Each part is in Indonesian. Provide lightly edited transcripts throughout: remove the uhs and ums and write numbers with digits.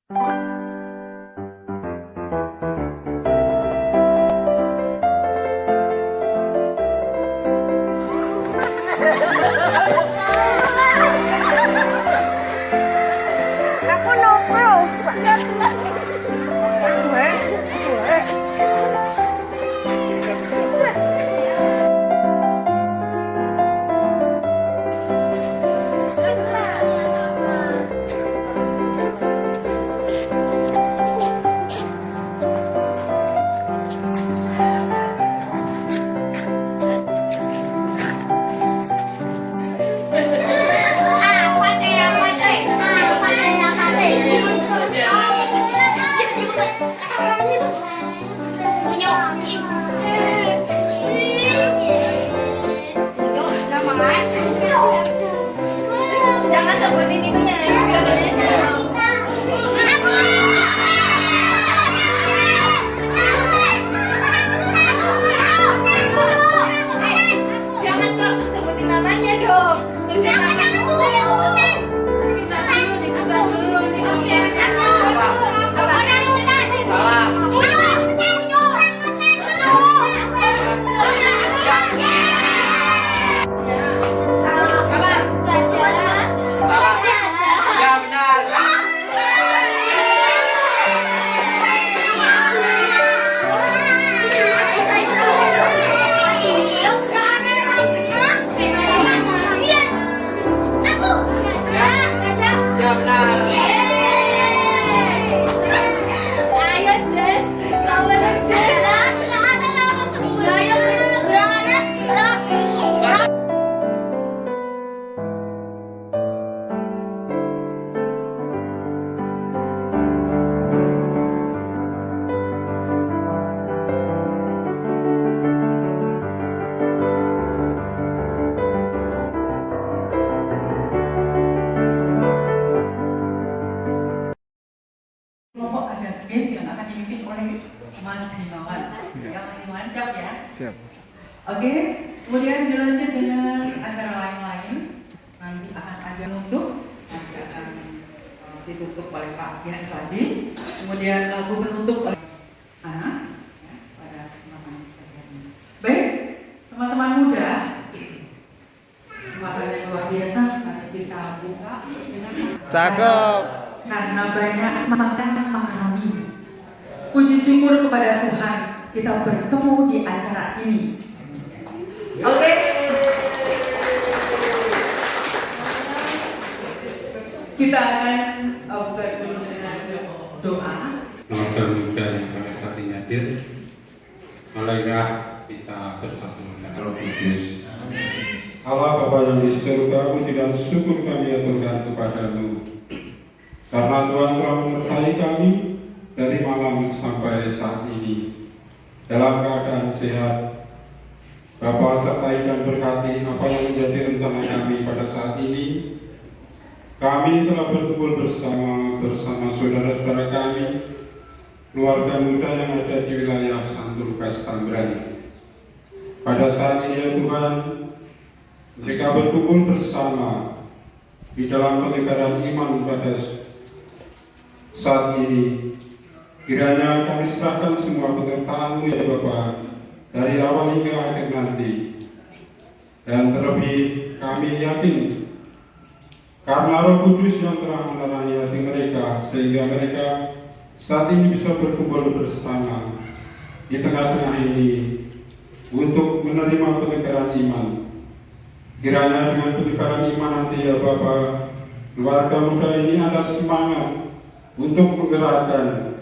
Aku nongol. Jangan sebutin itunya. Jangan langsung sebutin namanya dong. Jangan kelompok ada game yang akan dipimpin oleh Mas Himawan. Ya, Mas Himawan, siap ya? Siap. Oke, kemudian dilanjut dengan acara lain-lain. Nanti akan ada nutup, nanti akan ditutup oleh Pak Gias tadi. Kemudian lagu penutup oleh anak ya, pada kesempatan ini. Baik, teman-teman muda, kesempatan yang luar biasa. Mari kita buka dengan Cakep. karena banyak makan kami. Puji syukur kepada Tuhan kita bertemu di acara ini. Oke. Kita akan observ dulu dengan doa. Mudah-mudahan yang pada saat ini hadir, marilah kita bersatu dengan Roh Kudus. Allah Bapa yang di surga, puji dan syukur kami aturkan kepadamu. Karena Tuhan telah menyertai kami dari malam sampai saat ini dalam keadaan sehat. Bapa, sertai dan berkati apa yang menjadi rencana kami pada saat ini. Kami telah berkumpul bersama saudara-saudara kami, keluarga muda yang ada di wilayah Santo Lukas Tambrani. Pada saat ini ya Tuhan, mereka berkumpul bersama di dalam penyegaran iman pada saat ini. Kiranya kami serahkan semua penyertaan-Mu ya Bapa, dari awal hingga akhir nanti. Dan terlebih kami yakin karena Roh Kudus yang telah menerangi hati mereka, sehingga mereka saat ini bisa berkumpul bersama di tengah-tengah ini untuk menerima penyegaran iman. Kiranya dengan penyegaran iman nanti ya Bapa, keluarga muda ini ada semangat untuk menggerakkan,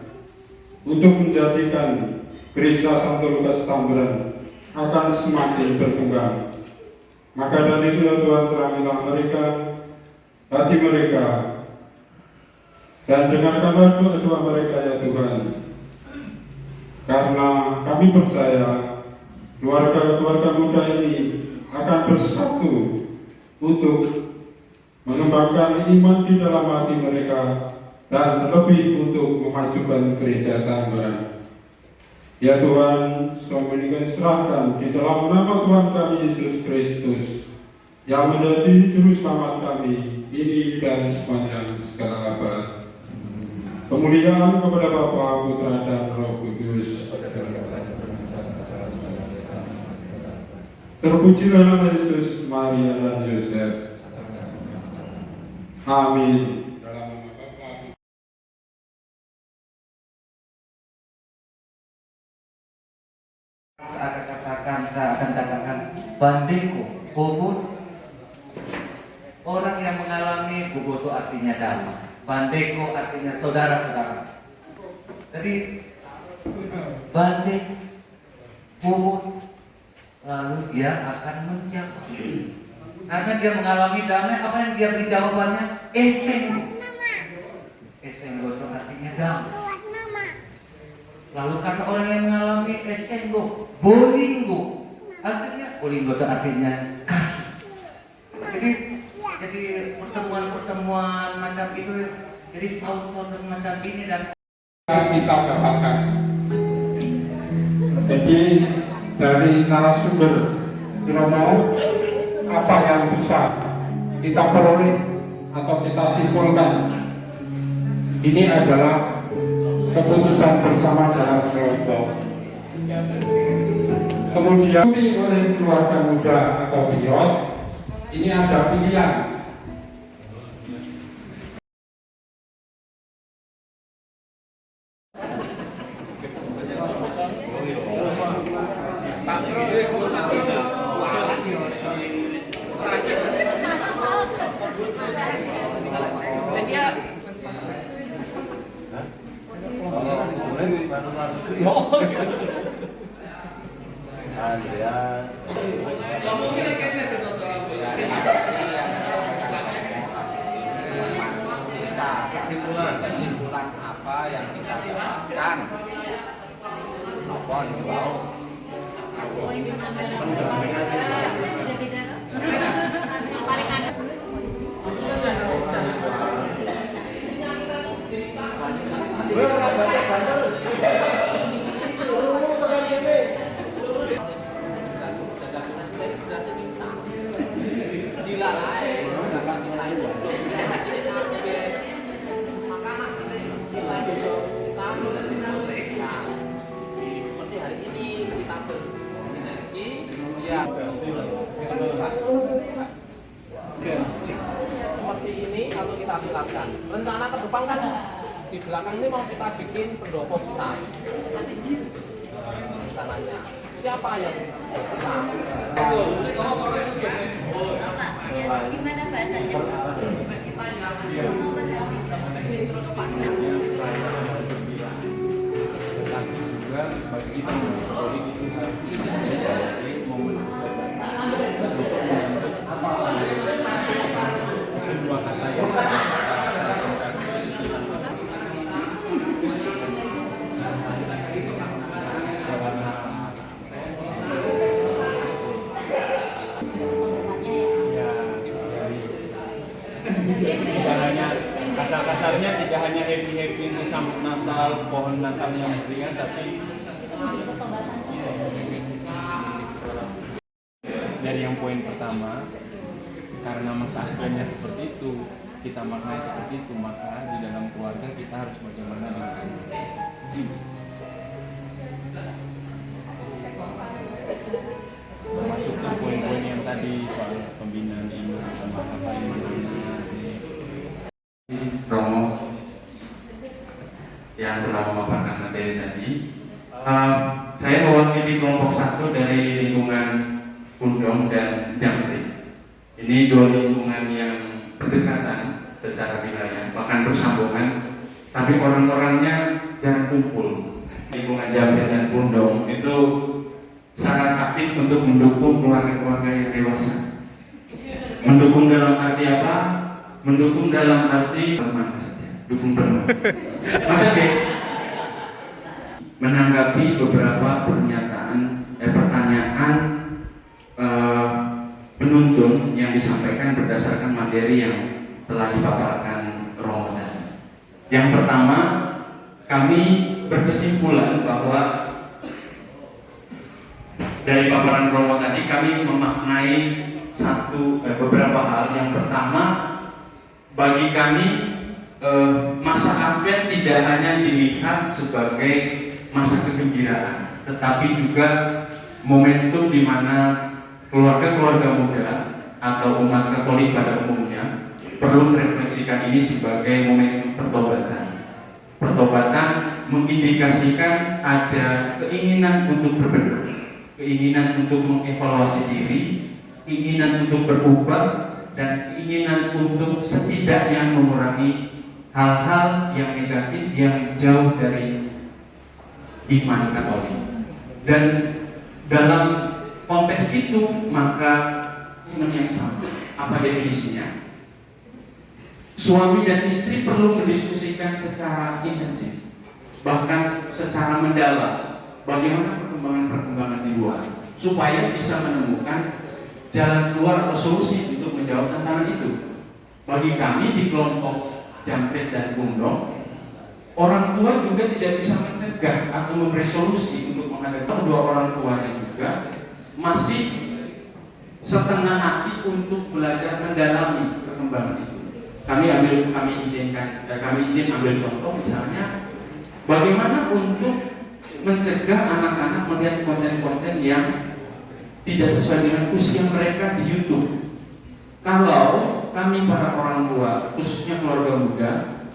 untuk menjadikan Gereja Santo Lukas Tambrani akan semakin berkembang. Maka dari itu ya Tuhan, terangilah mereka, hati mereka, dan dengarkanlah doa-doa mereka ya Tuhan. Karena kami percaya keluarga-keluarga muda ini akan bersatu untuk mengembangkan iman di dalam hati mereka dan terlebih untuk memajukan Gereja Tambrani. Ya Tuhan, semua ini serahkan di dalam nama Tuhan kami Yesus Kristus yang menjadi juru selamat kami ini dan sepanjang segala abad. Kemuliaan kepada Bapa, Putra, dan Roh Kudus. Terpujilah nama Yesus, Maria, dan Yosef. Amin. Dalam nama Bapa. Saya akan katakan bandingku, bubut. Orang yang mengalami bubut itu artinya damai. Bandingku artinya saudara-saudara. Jadi banding, bubut, lalu dia akan menjawab. Karena dia mengalami damai, apa yang dia beri jawabannya? Esenggo. Esenggo itu artinya damai. Lalu karena orang yang mengalami esenggo, bolinggo. Artinya bolinggo itu artinya kasih. Jadi pertemuan macam itu, jadi saut-saut macam ini dan Kita katakan. Jadi dari narasumber Romo, apa yang bisa kita peroleh atau kita simpulkan, ini adalah keputusan bersama dalam kelompok. Kemudian oleh keluarga muda atau beyond, ini ada pilihan. Kesimpulan apa yang kita dapatkan? Apa nih? Gila lah, udah kasih tahu. Seperti hari ini kita bersinergi, ya. Seperti ini atau kita tingkatkan. Rencana ke depan kan di belakang ini mau kita bikin pendopo besar. Rencananya siapa yang kita? Gimana bahasanya? Kita yang terus pas. Tetapi juga bagi kita politik itu harus dijadikan sebagai momen kedua kata yang saya singkat. Tidak hanya kasar-kasarnya, tidak hanya happy ini sambut Natal, pohon Natal yang berikan, tapi dari yang poin pertama, karena masa akhirnya seperti itu, kita maknai seperti itu, maka di dalam keluarga kita harus bagaimana dengan masuk ke poin-poin yang tadi soal pembinaan iman sama apa yang Romo yang telah memaparkan materi tadi. Saya mewakili kelompok 1 dari lingkungan Pundong dan Jamri. Ini dua lingkungan yang berdekatan secara wilayah, bahkan bersambungan, tapi orang-orangnya jarang kumpul. Lingkungan Jamri dan Pundong itu sangat aktif untuk mendukung keluarga-keluarga yang dewasa. Mendukung dalam arti apa? Mendukung dalam arti bermanfaat saja, dukung penuh. Maka menanggapi beberapa pertanyaan penuntun yang disampaikan berdasarkan materi yang telah dipaparkan Romo tadi. Yang pertama, kami berkesimpulan bahwa dari paparan Romo tadi kami memaknai beberapa hal. Yang pertama, bagi kami masa masa Advent tidak hanya dilihat sebagai masa kegembiraan, tetapi juga momentum di mana keluarga-keluarga muda atau umat Katolik pada umumnya perlu merefleksikan ini sebagai momentum pertobatan. Pertobatan mengindikasikan ada keinginan untuk berbenah, keinginan untuk mengevaluasi diri, keinginan untuk berubah, dan keinginan untuk setidaknya mengurangi hal-hal yang negatif yang jauh dari iman Katolik. Dan dalam konteks itu maka iman yang sama. Apa definisinya? Suami dan istri perlu mendiskusikan secara intensif, bahkan secara mendalam, bagaimana perkembangan di luar, supaya bisa menemukan jalan keluar atau solusi untuk menjawab tantangan itu. Bagi kami di kelompok Jamprit dan Gundong, orang tua juga tidak bisa mencegah atau memberi solusi untuk menghadapi. Kedua orang tuanya juga masih setengah hati untuk belajar mendalami perkembangan itu. Kami izin ambil contoh misalnya bagaimana untuk mencegah anak-anak melihat konten-konten yang tidak sesuai dengan usia mereka di YouTube. Kalau kami para orang tua, khususnya keluarga muda,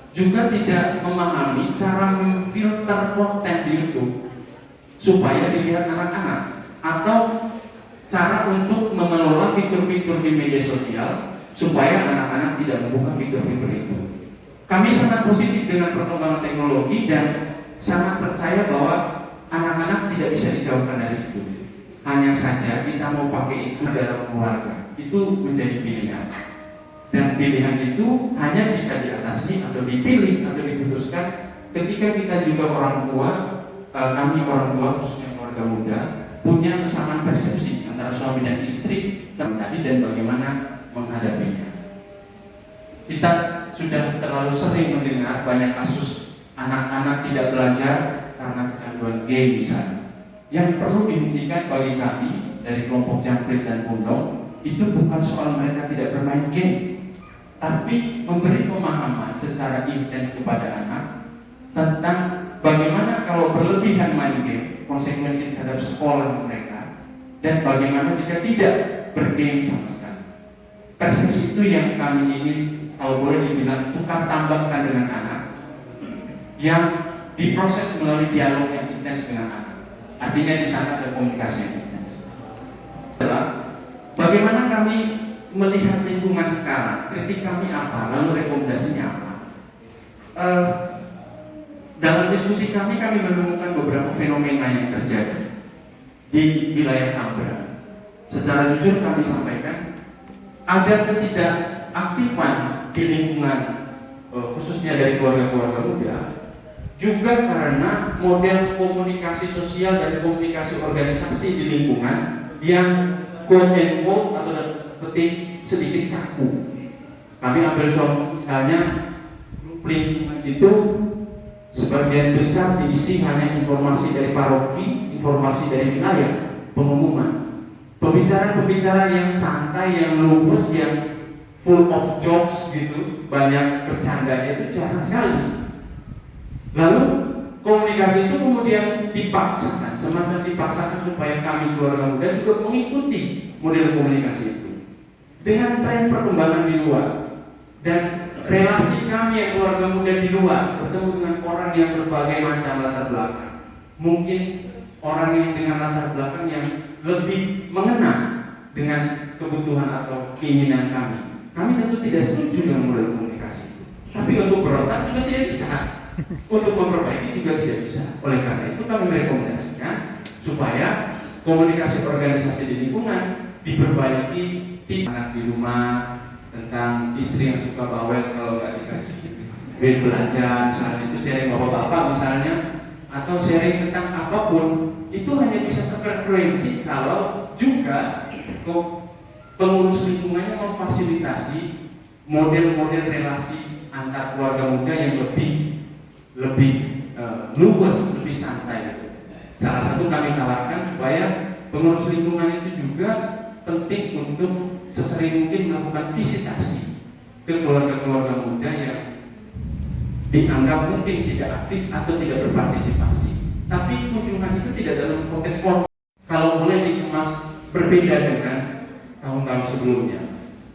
juga tidak memahami cara memfilter konten di YouTube supaya dilihat anak-anak, atau cara untuk mengelola fitur-fitur di media sosial supaya anak-anak tidak membuka fitur-fitur itu. Kami sangat positif dengan perkembangan teknologi dan sangat percaya bahwa anak-anak tidak bisa dijauhkan dari itu. Hanya saja kita mau pakai itu dalam keluarga, itu menjadi pilihan. Dan pilihan itu hanya bisa diatasi atau dipilih atau diputuskan ketika kita juga orang tua, kami orang tua khususnya keluarga muda, punya kesamaan persepsi antara suami dan istri tadi dan bagaimana menghadapinya. Kita sudah terlalu sering mendengar banyak kasus anak-anak tidak belajar karena kecanduan game misalnya. Yang perlu dihentikan bagi kami dari kelompok Jamprit dan Gundong itu bukan soal mereka tidak bermain game, tapi memberi pemahaman secara intens kepada anak tentang bagaimana kalau berlebihan main game, konsekuensi terhadap sekolah mereka, dan bagaimana jika tidak bergame sama sekali. Persepsi itu yang kami ingin, kalau boleh dibilang, tukar tambahkan dengan anak, yang diproses melalui dialog yang intens dengan anak. Artinya di sana ada komunikasi yang intens. Adalah bagaimana kami melihat lingkungan sekarang, kritik kami apa, lalu rekomendasinya apa. Dalam diskusi kami menemukan beberapa fenomena yang terjadi di wilayah Tangerang. Secara jujur kami sampaikan, ada ketidakaktifan di lingkungan, khususnya dari keluarga-keluarga muda, juga karena model komunikasi sosial dan komunikasi organisasi di lingkungan yang quote and quote atau petik sedikit kaku. Kami ambil contoh misalnya grup lingkungan itu sebagian besar diisi hanya informasi dari paroki, informasi dari wilayah, pengumuman, pembicaraan-pembicaraan yang santai, yang luwes, yang full of jokes gitu, banyak bercandanya itu jarang sekali. Lalu komunikasi itu kemudian dipaksakan, semacam dipaksakan supaya kami keluarga muda juga mengikuti model komunikasi itu. Dengan tren perkembangan di luar dan relasi kami yang keluarga muda di luar bertemu dengan orang yang berbagai macam latar belakang, mungkin orang yang dengan latar belakang yang lebih mengena dengan kebutuhan atau keinginan kami tentu tidak setuju dengan model komunikasi itu. Tapi untuk berontak juga tidak bisa. Untuk memperbaiki juga tidak bisa. Oleh karena itu kami merekomendasikan supaya komunikasi organisasi di lingkungan diperbaiki. Anak di rumah, tentang istri yang suka bawel kalau nggak dikasih duit belanja, misalnya itu sharing bapak-bapak misalnya, atau sharing tentang apapun, itu hanya bisa sefrekuensi kalau juga pengurus lingkungannya memfasilitasi model-model relasi antar keluarga muda yang lebih luas, lebih santai gitu. Salah satu kami tawarkan supaya pengurus lingkungan itu juga penting untuk sesering mungkin melakukan visitasi ke keluarga-keluarga muda yang dianggap mungkin tidak aktif atau tidak berpartisipasi. Tapi kunjungan itu tidak dalam konteks formal. Kalau boleh dikemas berbeda dengan tahun-tahun sebelumnya.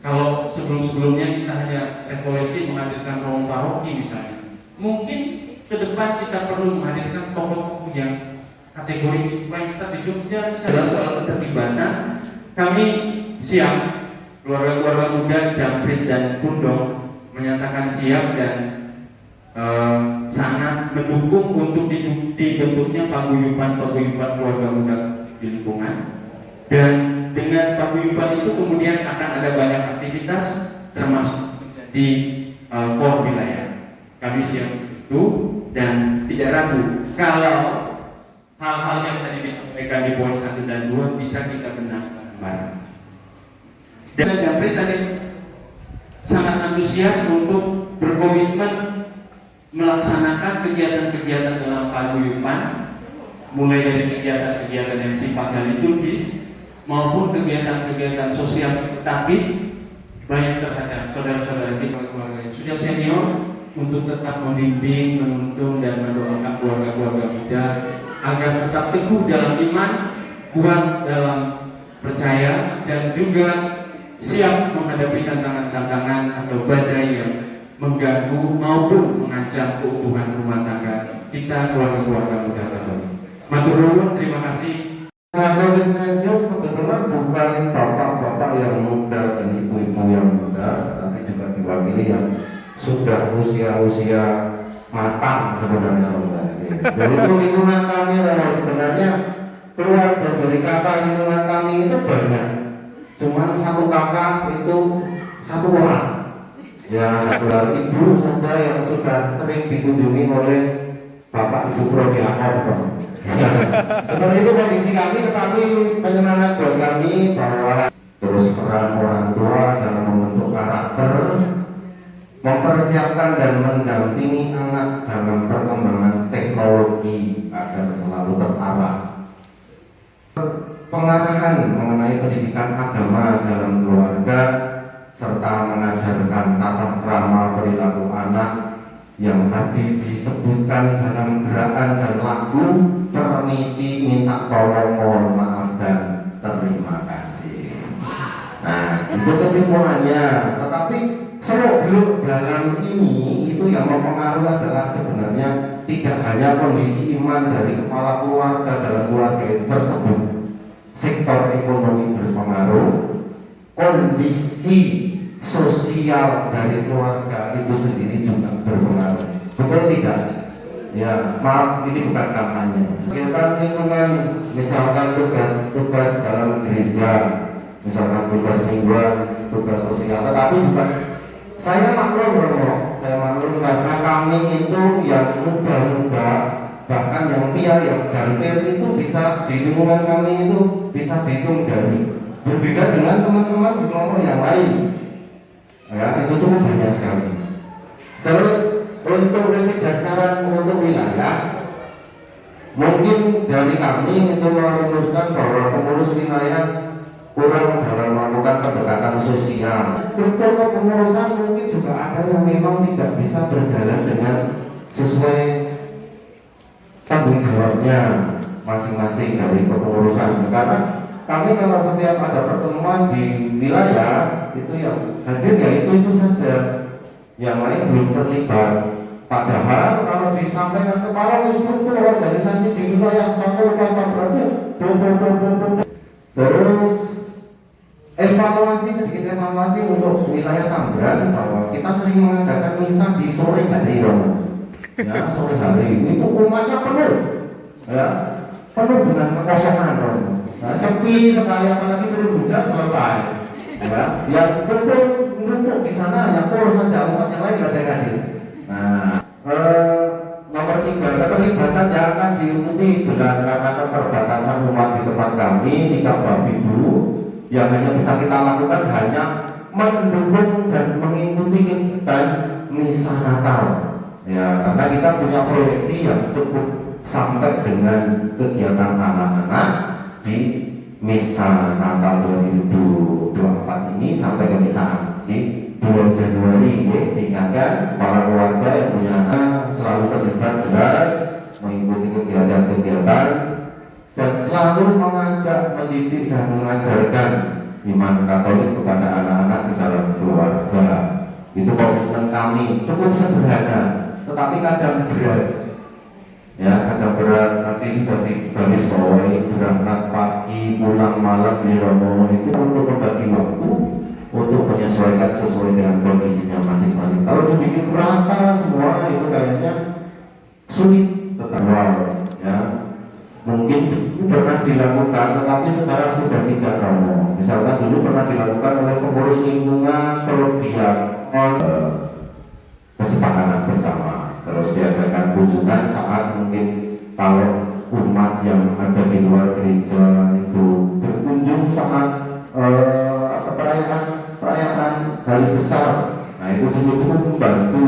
Kalau sebelum-sebelumnya kita hanya revolusi menghadirkan rombongan paroki misalnya, mungkin ke depan kita perlu menghadirkan tokoh-tokoh yang kategori influencer di Jogja. Adalah soal keterlibatan. Kami siap, keluarga-keluarga muda Jamprit dan Pundong menyatakan siap dan sangat mendukung untuk dibentuknya paguyuban-paguyuban keluarga muda di lingkungan. Dan dengan paguyuban itu kemudian akan ada banyak aktivitas termasuk di core wilayah. Kami siap itu dan tidak ragu kalau hal-hal yang tadi disampaikan di poin 1 dan 2 bisa kita benarkan bareng. Dan Jamprit tadi sangat antusias untuk berkomitmen melaksanakan kegiatan-kegiatan dalam paguyuban, mulai dari kegiatan-kegiatan yang sifatnya liturgis maupun kegiatan-kegiatan sosial tapi baik terhadap saudara-saudara kita keluarga yang sudah senior untuk tetap membimbing, menuntun dan mendoakan keluarga-keluarga muda agar tetap teguh dalam iman, kuat dalam percaya dan juga siap menghadapi tantangan-tantangan atau badai yang mengganggu maupun mengancam keutuhan rumah tangga kita keluarga-keluarga muda Katolik. Matur nuwun, terima kasih. Nah, Vincenzius kebetulan bukan bapak-bapak yang muda dan ibu-ibu yang muda, tapi juga diwakili yang sudah usia-usia matang sebenarnya. Jadi itu lingkungan kami sebenarnya keluarga dari kakak lingkungan kami itu banyak. Cuman satu kakak itu satu orang. Ya, satu orang ibu saja yang sudah sering dikunjungi oleh bapak ibu prodiakon. Seperti itu kondisi kami, tetapi penyemangat buat kami bahwa terus peran orang tua dalam membentuk karakter, mempersiapkan dan mendampingi anak dalam perkembangan teknologi agar selalu terarah. Pengarahan mengenai pendidikan agama dalam keluarga serta mengajarkan tata krama perilaku anak yang tadi disebutkan dalam gerakan dan lagu permisi, minta tolong, mohon maaf dan terima kasih. Nah, itu kesimpulannya. Tetapi seluk-beluk dalam ini itu yang mempengaruhi adalah sebenarnya tidak hanya kondisi iman dari kepala keluarga dalam keluarga tersebut, sektor ekonomi berpengaruh, kondisi sosial dari keluarga itu sendiri juga berpengaruh. Betul tidak? Ya, maaf, ini bukan kampanye. Kegiatan lingkungan, misalkan tugas dalam gereja, misalkan tugas mingguan, tugas sosial, tetapi juga saya maklum karena kami itu yang muda-muda, bahkan yang pia, yang gantir itu bisa di lingkungan kami itu bisa dihitung jari. Berbeda dengan teman-teman di kelompok yang lain. Ya, itu cukup banyak sekali. Terus untuk kritik dan saran untuk wilayah, mungkin dari kami itu merumuskan bahwa pengurus wilayah kurang dalam melakukan pendekatan sosial. Struktur kepengurusan mungkin juga ada yang memang tidak bisa berjalan dengan sesuai tanggung jawabnya masing-masing dari kepengurusan. Karena kami kalau setiap ada pertemuan di wilayah itu yang hadir ya itu saja, yang lain belum terlibat. Padahal kalau disampaikan kepala struktur organisasi di wilayah satu berarti terus sedikit evaluasi untuk wilayah Tambran bahwa kita sering mengadakan misa di sore hari, ya sore hari itu umatnya penuh, ya penuh dengan kekosongan, nah, sepi sekali apalagi belum hujan selesai, ya yang betul menumpuk di sana hanya kurus saja, umat yang lain tidak ada yang hadir. Nah, nomor 3, keterlibatan yang akan diikuti jelas karena keterbatasan umat di tempat kami tidak babibu, yang hanya bisa kita lakukan hanya mendukung dan mengikuti kegiatan misa Natal. Ya, karena kita punya proyeksi yang cukup sampai dengan kegiatan anak-anak di misa Natal 2024 ini sampai ke misa di 2 Januari ya, diingatkan para keluarga yang punya anak selalu terlibat jelas mengikuti kegiatan-kegiatan dan selalu mengajak, mendidik dan mengajarkan iman Katolik kepada anak-anak di dalam keluarga. Itu komitmen kami, cukup sederhana tetapi kadang berat ya, kadang berat. Nanti sudah digaris bawahi berangkat pagi pulang malam di Romo itu untuk membagi waktu untuk menyesuaikan sesuai dengan kondisinya masing-masing. Kalau dibikin rata semua itu kayaknya sulit tetap ya. Mungkin pernah dilakukan tetapi sekarang sudah tidak Romo. Misalkan dulu pernah dilakukan oleh pengurus lingkungan, prodiakon, kesepakatan bersama. Terus diadakan kunjungan saat mungkin kalau umat yang ada di luar gereja itu berkunjung saat perayaan hari besar. Nah itu cukup membantu.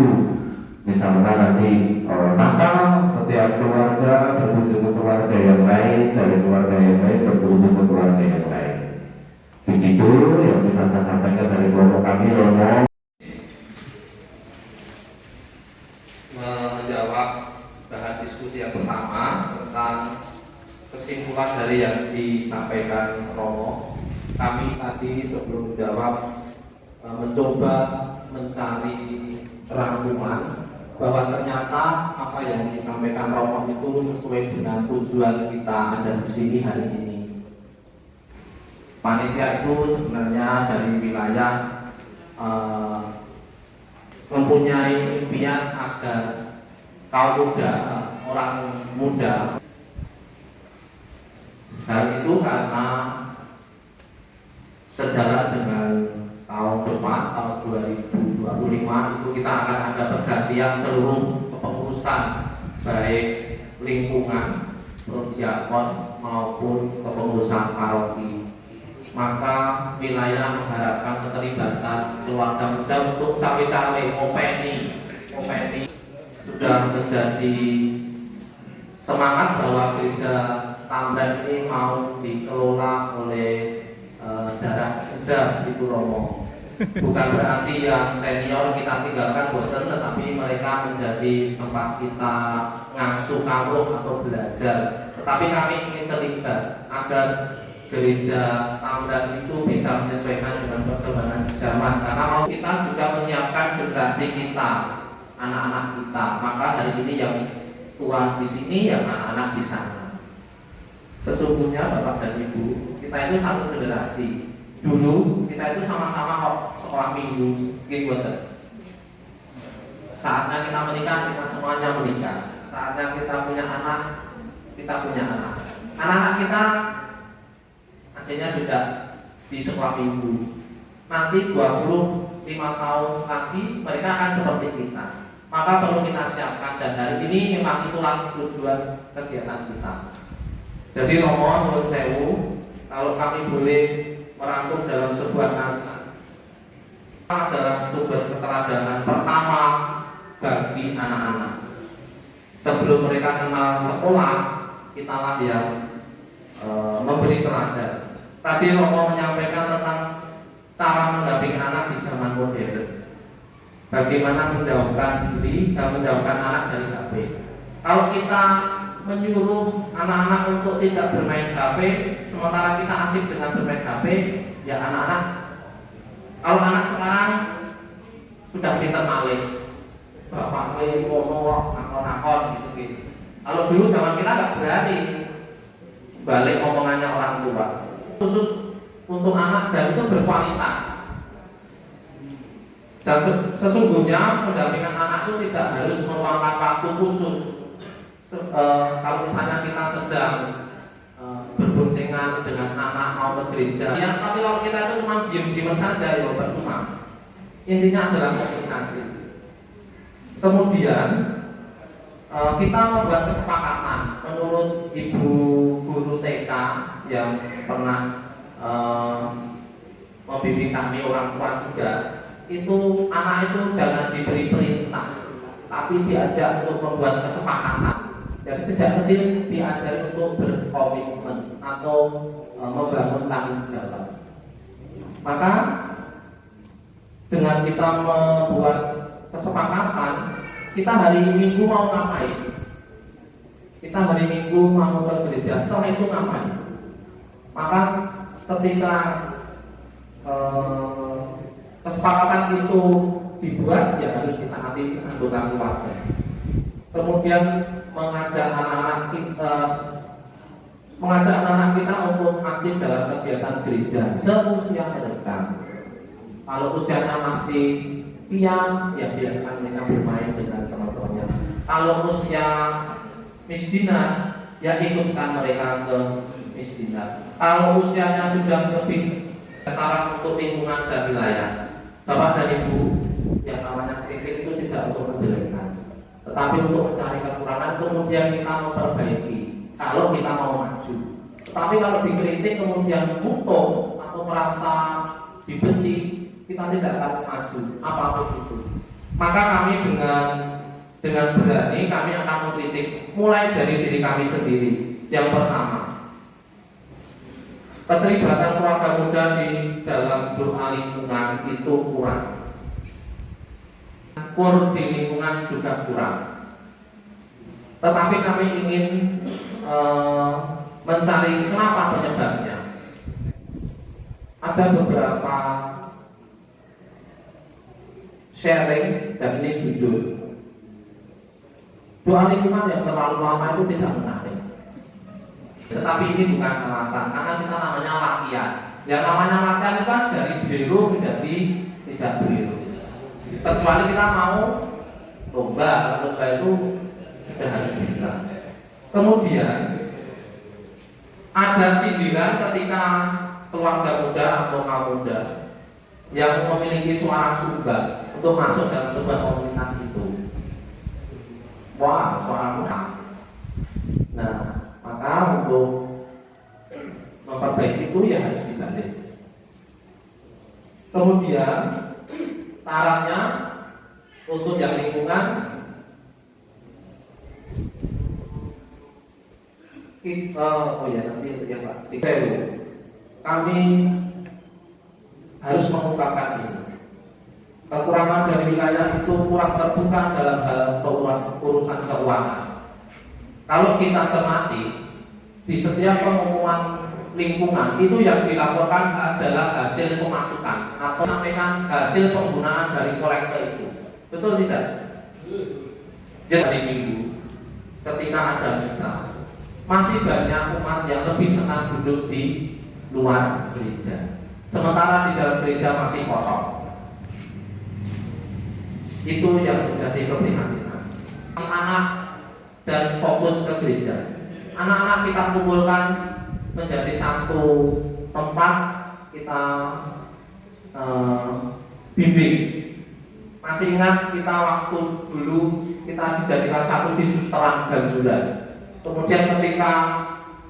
Misalkan nanti Natal, setiap keluarga berkunjung ke keluarga yang lain, dari keluarga yang lain berkunjung ke keluarga yang lain. Begitu yang bisa saya sampaikan dari kelompok kami Romo. Menjawab bahan diskusi yang pertama tentang kesimpulan dari yang disampaikan Romo. Kami tadi sebelum menjawab mencoba mencari rangkuman bahwa ternyata apa yang disampaikan Romo itu sesuai dengan tujuan kita ada di sini hari ini. Panitia itu sebenarnya dari wilayah mempunyai impian agar kaum muda, orang muda. Hal itu karena sejalan dengan tahun depan, tahun 2025 itu kita akan ada pergantian seluruh kepengurusan baik lingkungan, prodiakon maupun kepengurusan paroki. Maka wilayah mengharapkan keterlibatan keluarga muda untuk cawe-cawe openi sudah menjadi semangat bahwa gereja Tamran ini mau dikelola oleh darah muda di Romo. Bukan berarti yang senior kita tinggalkan boten, tetapi mereka menjadi tempat kita ngasuh kawruh atau belajar. Tetapi kami ingin terlibat agar gereja Tamran itu bisa menyesuaikan dengan perkembangan zaman. Karena mau kita juga menyiapkan generasi kita, anak-anak kita. Maka hari ini yang tua di sini, yang anak-anak di sana. Sesungguhnya Bapak dan Ibu, kita itu satu generasi. Dulu kita itu sama-sama sekolah minggu, gitu. Saatnya kita menikah, kita semuanya menikah. Saatnya kita punya anak, kita punya anak. Anak-anak kita akhirnya sudah di sekolah minggu. Nanti 25 tahun lagi mereka akan seperti kita. Maka perlu kita siapkan, dan hari ini memang itulah tujuan kegiatan kita. Jadi Romo nuwun sewu, kalau kami boleh merangkum dalam sebuah kata adalah sumber keteladanan pertama bagi anak-anak. Sebelum mereka kenal sekolah, kitalah yang memberi teladan. Tadi Romo menyampaikan tentang cara mendampingi anak di zaman modern. Bagaimana menjauhkan diri dan menjauhkan anak dari HP. Kalau kita menyuruh anak-anak untuk tidak bermain HP, sementara kita asik dengan bermain HP, ya anak-anak, kalau anak sekarang sudah pintar malih, bapak ngomong nakon-nakon gitu. Kalau dulu zaman kita nggak berani balik omongannya orang tua, khusus untuk anak, dan itu berkualitas. Dan sesungguhnya pendampingan anak itu tidak harus meluangkan waktu khusus. Kalau misalnya kita sedang berboncengan dengan anak mau ke gereja, ya, tapi kalau kita itu cuma diem-diem saja, ya percuma. Intinya adalah komunikasi. Kemudian kita membuat kesepakatan menurut Ibu Guru TK yang pernah membimbing kami orang tua juga. Itu anak itu jangan diberi perintah, tapi diajak untuk membuat kesepakatan. Dari sejak kecil diajari untuk berkomitmen atau membangun tanggung jawab. Maka dengan kita membuat kesepakatan, kita hari Minggu mau ngapain? Kita hari Minggu mau ke gereja, setelah itu ngapain? Maka ketika kesepakatan itu dibuat, ya harus ditaati anggota keluarga. Kemudian mengajak anak-anak kita untuk aktif dalam kegiatan gereja seusia mereka. Kalau usianya masih piang, ya biarkan mereka bermain dengan teman-temannya. Kalau usia misdinan, ya ikutkan mereka ke misdinan. Kalau usianya sudah lebih, saran untuk lingkungan dan wilayah. Bapak dan Ibu, yang namanya kritik itu tidak untuk menjelekkan, tetapi untuk mencari kekurangan, kemudian kita memperbaiki. Kalau kita mau maju, tetapi kalau dikritik kemudian butuh atau merasa dibenci, kita tidak akan maju apapun itu. Maka kami dengan berani kami akan mengkritik mulai dari diri kami sendiri. Yang pertama, keterlibatan keluarga muda di dalam doa lingkungan itu kurang. Kur di lingkungan juga kurang. Tetapi kami ingin mencari kenapa penyebabnya. Ada beberapa sharing dan ini jujur. Doa lingkungan yang terlalu lama itu tidak menarik. Tetapi ini bukan alasan, karena kita namanya latihan. Yang namanya latihan itu kan dari biru menjadi tidak biru. Kecuali kita mau lomba itu sudah harus bisa. Kemudian ada sindiran ketika keluarga muda atau kaum muda yang memiliki suara subah untuk masuk dalam sebuah komunitas itu. Wah, suara muda. Nah, maka untuk memperbaiki itu ya harus dibalik. Kemudian syaratnya untuk yang lingkungan nanti ya Pak, kami harus mengungkapkan ini. Kekurangan dari wilayah itu kurang terbuka dalam hal urusan keuangan. Kalau kita cermati di setiap pengumuman lingkungan itu yang dilaporkan adalah hasil pemasukan atau sampaikan hasil penggunaan dari kolektor itu. Betul tidak? Jadi Minggu ketika ada misa, masih banyak umat yang lebih senang duduk di luar gereja, sementara di dalam gereja masih kosong. Itu yang menjadi keprihatinan. Anak dan fokus ke gereja. Anak-anak kita kumpulkan menjadi satu tempat, kita bimbing. Masih ingat kita waktu dulu kita dijadikan satu di susteran ganjuran. Kemudian ketika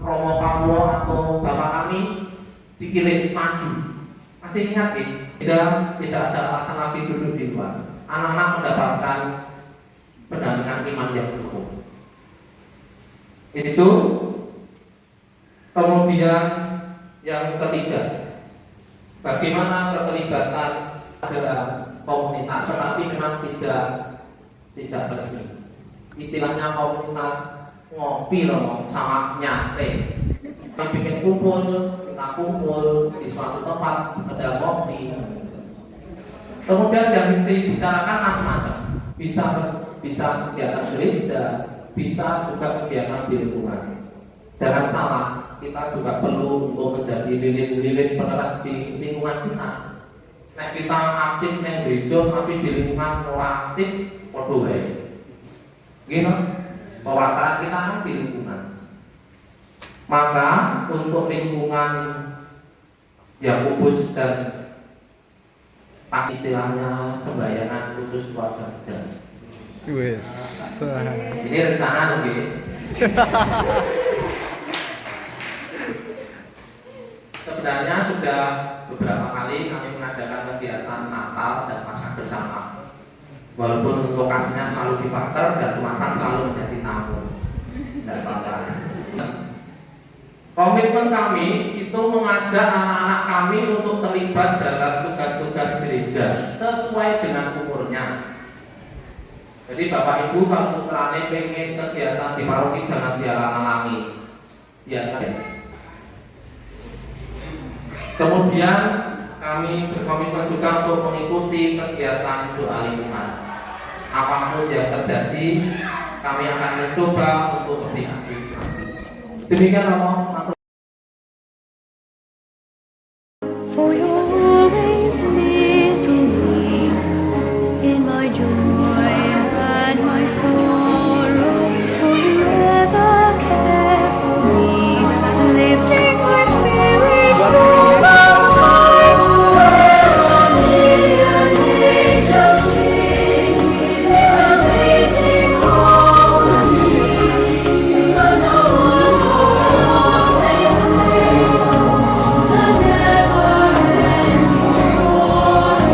Romo Pamwo atau bapak kami dikirim maju, masih ingat ya? Tidak ada alasan lagi duduk di luar. Anak-anak mendapatkan pendampingan iman yang cukup. Itu. Kemudian yang ketiga, bagaimana keterlibatan adalah komunitas, tetapi memang tidak resmi. Istilahnya komunitas ngopi loh, sama nyate. Kita bikin kumpul, kita kumpul di suatu tempat sekedar ngopi. Kemudian yang dibicarakan macam-macam, bisa kegiatan gereja, bisa juga kegiatan di lingkungan. Jangan salah, kita juga perlu untuk menjadi lilin-lilin penerang di lingkungan kita. Nek kita aktif neng gereja tapi di lingkungan ora aktif, podo wae. Gitu. Pewartaan kita kan di lingkungan. Maka untuk lingkungan yang khusus dan istilahnya sembayangan khusus keluarga muda. Ini rencana nih. Sebenarnya sudah beberapa kali kami mengadakan kegiatan Natal dan Paskah bersama. Walaupun lokasinya selalu di Pater dan kemasan selalu menjadi tamu. Tidak apa-apa. Komitmen kami itu mengajak anak-anak kami untuk terlibat dalam tugas-tugas gereja sesuai dengan umurnya. Jadi Bapak Ibu kalau putrane pengen kegiatan di paroki jangan dihalang-halangi. Biarkan. Kemudian kami berkomitmen juga untuk mengikuti kegiatan doa lingkungan. Apapun yang terjadi, kami akan mencoba untuk lebih aktif. Demikian Bapak. For you always near to me in my joy and my sorrow. For you ever care for me, lifting my spirits to the sky. Where million angels singing amazing harmony, and the words around they play to the never-ending story.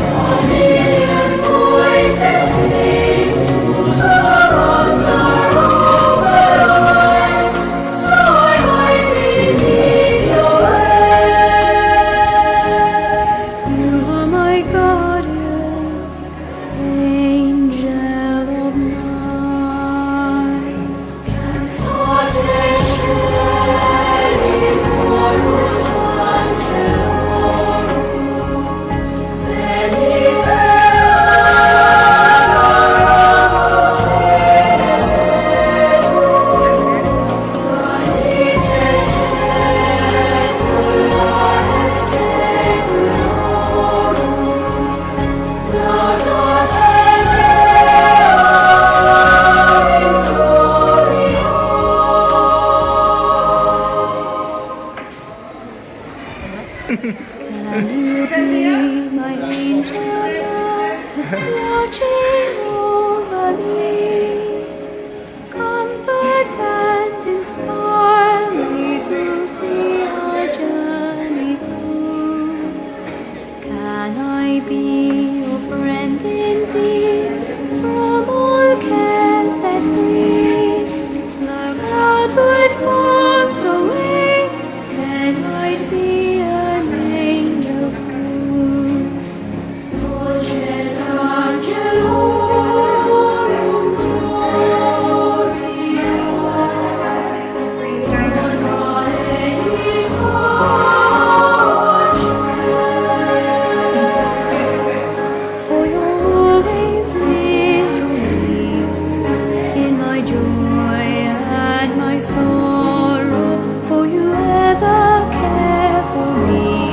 A million voices sing, whose arms are over us. So I hide beneath your hand. You are my guardian, angel of mine. Cantate in chorus angelorum, venite adoramus sedes eum, salite saecula et saeculorum, laudato Deo in gloria. Can you be my angel love, watching over me? Comfort and inspire me to see our journey through. Can I be your friend indeed, from all care set free? Like outward passed away, can I be an angel's good? Voces angelorum gloria, honor eis for you're always near to me in my joy and my sorrow. For you ever care for me,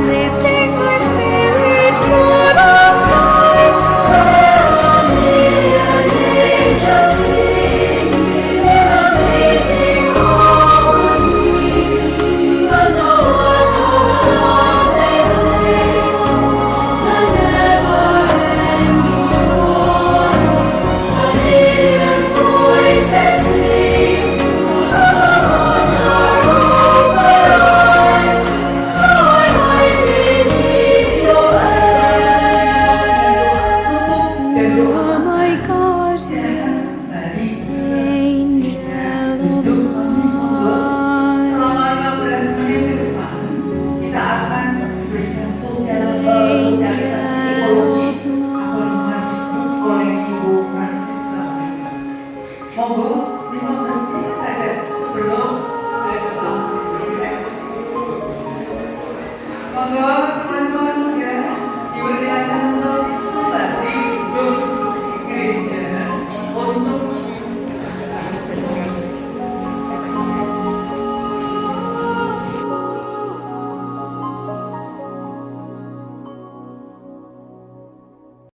lifting my spirits to the sky. Where a million angels singing amazing harmony, and the words around they play to the never-ending story. A million voices sing, whose arms are over us. So I hide beneath your hand. You are my guardian, angel of mine. Selama 15 menit ke depan, kita akan memberikan sosialisasi psikologi atau lingkungan hidup oleh Ibu Francisca. Monggo